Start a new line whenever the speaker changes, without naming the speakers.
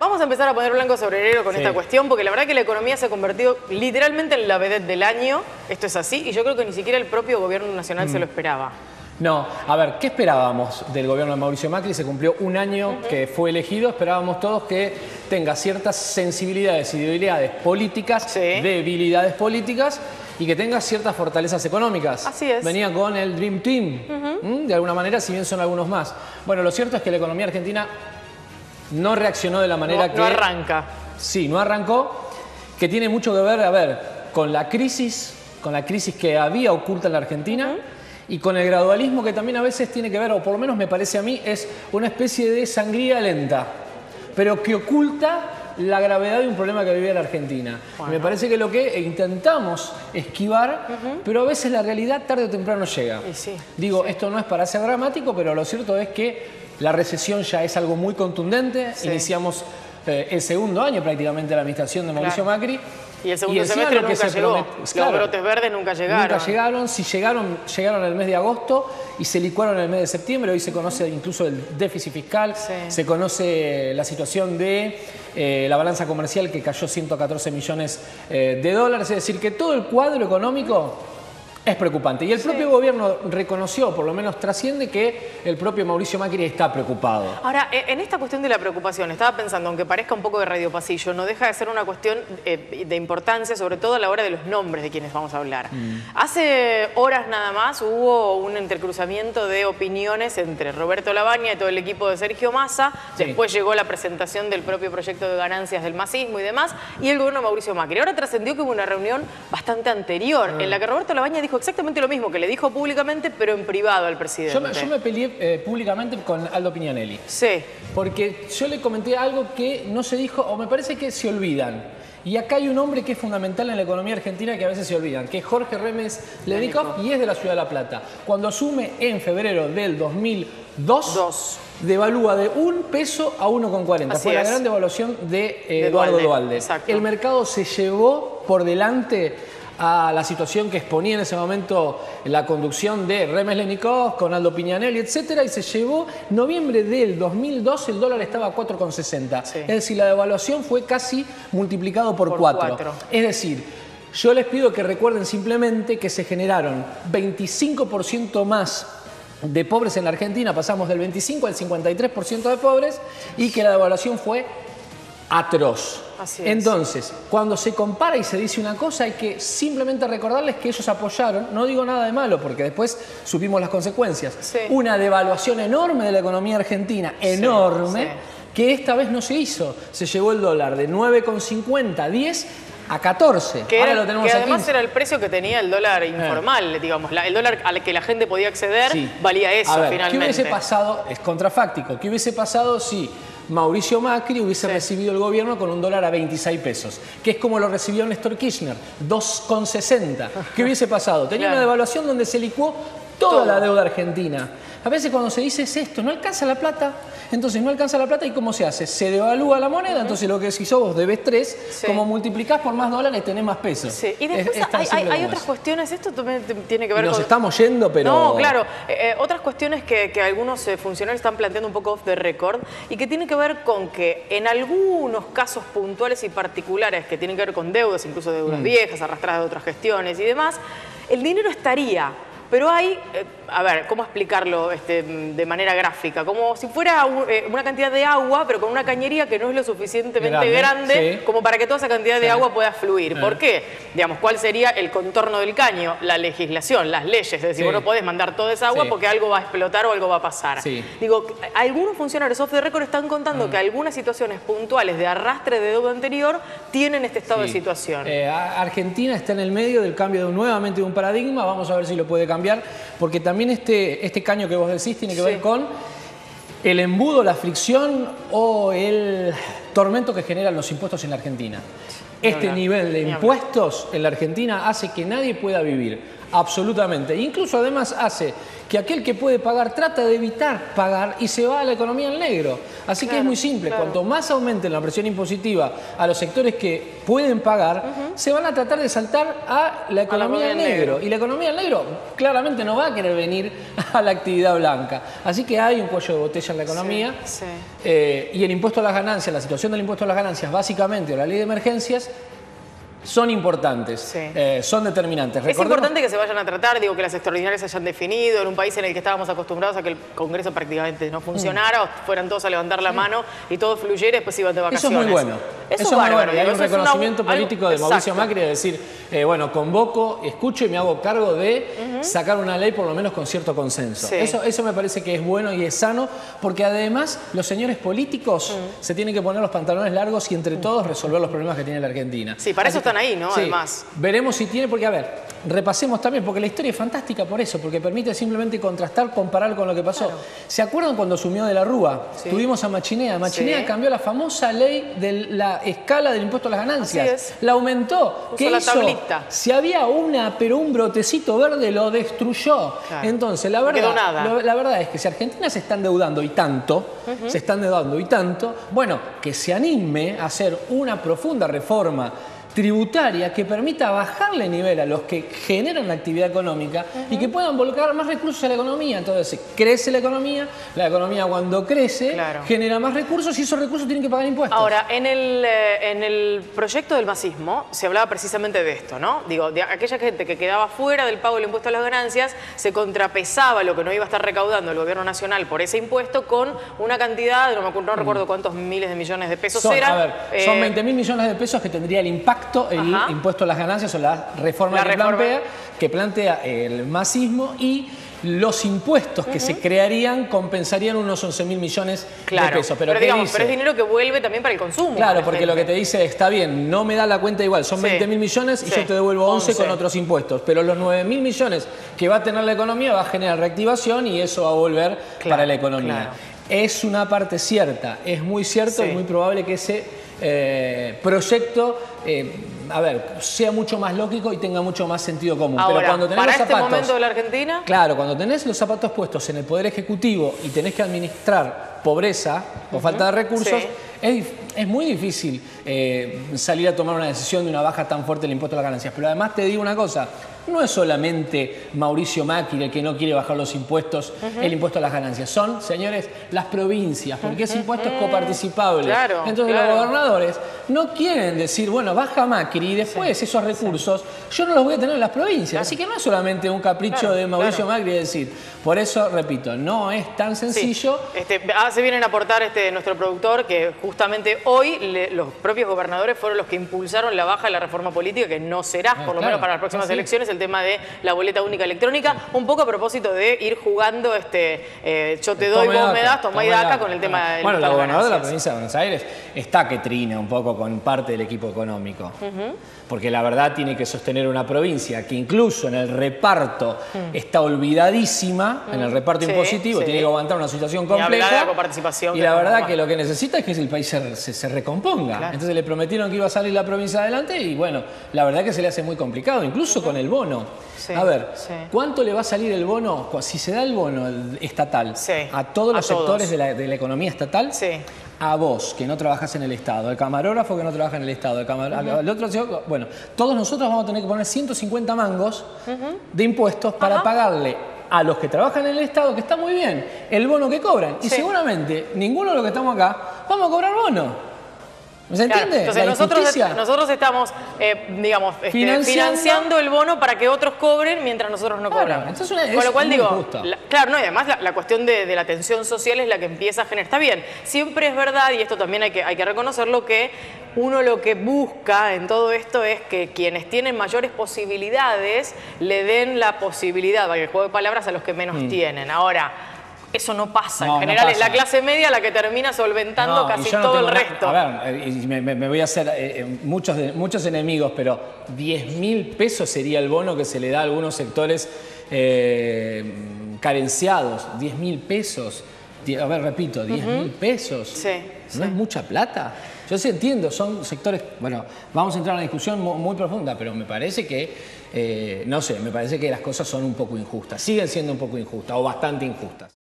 Vamos a empezar a poner blanco sobre negro con esta cuestión, porque la verdad que la economía se ha convertido literalmente en la vedette del año. Esto es así, y yo creo que ni siquiera el propio gobierno nacional se lo esperaba.
No, a ver, ¿qué esperábamos del gobierno de Mauricio Macri? Se cumplió un año que fue elegido, esperábamos todos que tenga ciertas sensibilidades y debilidades políticas, y que tenga ciertas fortalezas económicas.
Así es.
Venía con el Dream Team, de alguna manera, si bien son algunos más. Bueno, lo cierto es que la economía argentina no reaccionó de la manera que...
No arranca.
Sí, no arrancó, que tiene mucho que ver, a ver, con la crisis que había oculta en la Argentina y con el gradualismo que también a veces tiene que ver, o por lo menos me parece a mí, es una especie de sangría lenta, pero que oculta la gravedad de un problema que vivía la Argentina. Bueno. Me parece que lo que intentamos esquivar, pero a veces la realidad tarde o temprano llega. Digo, esto no es para ser dramático, pero lo cierto es que la recesión ya es algo muy contundente. Iniciamos el segundo año prácticamente de la administración de Mauricio Macri.
Y el segundo semestre nunca llegó. Los brotes verdes nunca llegaron.
Nunca llegaron. Si llegaron en el mes de agosto y se licuaron en el mes de septiembre. Hoy se conoce incluso el déficit fiscal, se conoce la situación de la balanza comercial que cayó 114 millones de dólares. Es decir, que todo el cuadro económico es preocupante. Y el propio gobierno reconoció, por lo menos trasciende, que el propio Mauricio Macri está preocupado.
Ahora, en esta cuestión de la preocupación, estaba pensando, aunque parezca un poco de radio pasillo, no deja de ser una cuestión de importancia, sobre todo a la hora de los nombres de quienes vamos a hablar. Hace horas nada más hubo un intercruzamiento de opiniones entre Roberto Lavagna y todo el equipo de Sergio Massa. Después llegó la presentación del propio proyecto de ganancias del masismo y demás, y el gobierno de Mauricio Macri. Ahora trascendió que hubo una reunión bastante anterior, en la que Roberto Lavagna dijo exactamente lo mismo que le dijo públicamente, pero en privado al presidente.
Yo me peleé públicamente con Aldo Pignanelli. Porque yo le comenté algo que no se dijo, o me parece que se olvidan. Y acá hay un hombre que es fundamental en la economía argentina que a veces se olvidan, que es Jorge Remes Lenikov, y es de la Ciudad de La Plata. Cuando asume en febrero del 2002, devalúa de 1 peso a 1,40. Fue la gran devaluación de Eduardo Duhalde. El mercado se llevó por delante a la situación que exponía en ese momento la conducción de Remes Lenikov con Aldo Pignanelli, etcétera, y se llevó noviembre del 2002, el dólar estaba a 4,60. Es decir, la devaluación fue casi multiplicado por 4. Es decir, yo les pido que recuerden simplemente que se generaron 25% más de pobres en la Argentina, pasamos del 25 al 53% de pobres, y que la devaluación fue atroz. Entonces, cuando se compara y se dice una cosa, hay que simplemente recordarles que ellos apoyaron, no digo nada de malo, porque después supimos las consecuencias, una devaluación enorme de la economía argentina, que esta vez no se hizo. Se llevó el dólar de 9,50, 10 a 14.
Que además era el precio que tenía el dólar informal, digamos. El dólar al que la gente podía acceder valía eso, finalmente.
¿Qué hubiese pasado? Es contrafáctico. ¿Qué hubiese pasado si Mauricio Macri hubiese recibido el gobierno con un dólar a 26 pesos? Que es como lo recibió Néstor Kirchner, 2,60. ¿Qué hubiese pasado? Tenía una devaluación donde se licuó toda la deuda argentina. A veces cuando se dice esto, no alcanza la plata, entonces no alcanza la plata, ¿y cómo se hace? Se devalúa la moneda, entonces lo que decís vos debes 3, como multiplicás por más dólares tenés más pesos.
Y después hay otras cuestiones, esto también tiene que ver con...
Nos estamos yendo, pero...
No, claro, otras cuestiones que algunos funcionarios están planteando un poco off the record y que tiene que ver con que en algunos casos puntuales y particulares que tienen que ver con deudas, incluso deudas viejas, arrastradas de otras gestiones y demás, el dinero estaría... Pero hay, a ver, ¿cómo explicarlo de manera gráfica? Como si fuera una cantidad de agua, pero con una cañería que no es lo suficientemente grande como para que toda esa cantidad de agua pueda fluir. ¿Por qué? Digamos, ¿cuál sería el contorno del caño? La legislación, las leyes. Es decir, vos no podés mandar toda esa agua porque algo va a explotar o algo va a pasar. Digo, algunos funcionarios off the record están contando que algunas situaciones puntuales de arrastre de deuda anterior tienen este estado de situación.
Argentina está en el medio del cambio nuevamente de un paradigma. Vamos a ver si lo puede cambiar, porque también este caño que vos decís tiene que ver con el embudo, la fricción o el tormento que generan los impuestos en la Argentina. Este nivel de impuestos en la Argentina hace que nadie pueda vivir absolutamente. Incluso además hace que aquel que puede pagar trata de evitar pagar y se va a la economía en negro. Así que es muy simple, cuanto más aumente la presión impositiva a los sectores que pueden pagar, se van a tratar de saltar a la economía en negro. Y la economía en negro claramente no va a querer venir a la actividad blanca. Así que hay un cuello de botella en la economía. Y el impuesto a las ganancias, la situación del impuesto a las ganancias básicamente, o la ley de emergencias, son importantes, son determinantes.
Es importante que se vayan a tratar, digo, que las extraordinarias se hayan definido en un país en el que estábamos acostumbrados a que el Congreso prácticamente no funcionara, o fueran todos a levantar la mano y todo fluyera y después iban de vacaciones.
Eso es muy bueno. Eso es muy bueno. Y hay un reconocimiento político de Mauricio Macri de decir, bueno, convoco, escucho y me hago cargo de sacar una ley por lo menos con cierto consenso. Eso me parece que es bueno y es sano, porque además los señores políticos se tienen que poner los pantalones largos y entre todos resolver los problemas que tiene la Argentina.
Sí, para eso están ahí, ¿no?
Sí,
además.
Veremos si tiene, porque a ver, repasemos también, porque la historia es fantástica por eso, porque permite simplemente contrastar, comparar con lo que pasó. ¿Se acuerdan cuando asumió De la Rúa? Tuvimos a Machinea. Machinea cambió la famosa ley de la escala del impuesto a las ganancias. La aumentó. ¿Qué hizo? Tablita. Si había un brotecito verde, lo destruyó. Entonces, la verdad es que si Argentina se está endeudando y tanto, bueno, que se anime a hacer una profunda reforma tributaria que permita bajarle nivel a los que generan la actividad económica y que puedan volcar más recursos a la economía. Entonces crece la economía cuando crece genera más recursos y esos recursos tienen que pagar impuestos.
Ahora, en el proyecto del masismo se hablaba precisamente de esto, ¿no? Digo, de aquella gente que quedaba fuera del pago del impuesto a las ganancias, se contrapesaba lo que no iba a estar recaudando el gobierno nacional por ese impuesto con una cantidad, no recuerdo cuántos miles de millones de pesos eran.
A ver, son 20.000 millones de pesos que tendría el impacto el impuesto a las ganancias o la reforma que plantea el masismo, y los impuestos que se crearían compensarían unos 11.000 millones de pesos. Pero
digamos, pero es dinero que vuelve también para el consumo.
Claro, porque lo que te dice, está bien, no me da la cuenta igual, son 20.000 millones y yo te devuelvo 11 con otros impuestos. Pero los 9.000 millones que va a tener la economía va a generar reactivación y eso va a volver para la economía. Es una parte cierta, es muy cierto y muy probable que ese proyecto sea mucho más lógico y tenga mucho más sentido común.
Ahora,
pero cuando tenés
para
los zapatos,
este momento de la Argentina...
Claro, cuando tenés los zapatos puestos en el Poder Ejecutivo y tenés que administrar pobreza o falta de recursos, es muy difícil salir a tomar una decisión de una baja tan fuerte del impuesto a las ganancias. Pero además te digo una cosa, no es solamente Mauricio Macri el que no quiere bajar los impuestos, el impuesto a las ganancias. Son, señores, las provincias, porque ese impuesto es coparticipable. Entonces los gobernadores no quieren decir, bueno, baja Macri y después esos recursos yo no los voy a tener en las provincias. Así que no es solamente un capricho de Mauricio Macri decir. Por eso, repito, no es tan sencillo.
Se vienen a aportar nuestro productor que justamente hoy los propios gobernadores fueron los que impulsaron la baja de la reforma política, que no será, por lo menos para las próximas elecciones, el tema de la boleta única electrónica, un poco a propósito de ir jugando yo te doy, vos me das, toma y daca con el tema del...
Bueno, la gobernadora de la provincia de Buenos Aires está que trina un poco con parte del equipo económico, porque la verdad tiene que sostener una provincia que incluso en el reparto está olvidadísima, en el reparto impositivo, tiene que aguantar una situación compleja, y la verdad que lo que necesita es que el país se recomponga. Entonces le prometieron que iba a salir la provincia adelante y bueno, la verdad que se le hace muy complicado, incluso con el bono. A ver, ¿cuánto le va a salir el bono? Si se da el bono estatal a todos los sectores de la economía estatal, a vos, que no trabajas en el Estado, al camarógrafo que no trabaja en el Estado, al otro, bueno, todos nosotros vamos a tener que poner 150 mangos de impuestos para pagarle a los que trabajan en el Estado, que está muy bien, el bono que cobran. Y seguramente ninguno de los que estamos acá vamos a cobrar bono. ¿Se entiende?
Entonces nosotros estamos, digamos, financiando el bono para que otros cobren mientras nosotros no cobramos. Con lo cual digo, claro, no, y además la cuestión de la tensión social es la que empieza a generar. Está bien, siempre es verdad, y esto también hay que reconocerlo, que uno lo que busca en todo esto es que quienes tienen mayores posibilidades le den la posibilidad, para que el juego de palabras, a los que menos tienen. Ahora, eso no pasa. En general es la clase media la que termina solventando casi todo el resto.
A ver, me voy a hacer muchos enemigos, pero 10.000 pesos sería el bono que se le da a algunos sectores carenciados. 10.000 pesos. A ver, repito, 10.000 pesos. ¿No es mucha plata? Yo sí entiendo, son sectores... Bueno, vamos a entrar en una discusión muy profunda, pero me parece que, no sé, me parece que las cosas son un poco injustas. Siguen siendo un poco injustas o bastante injustas.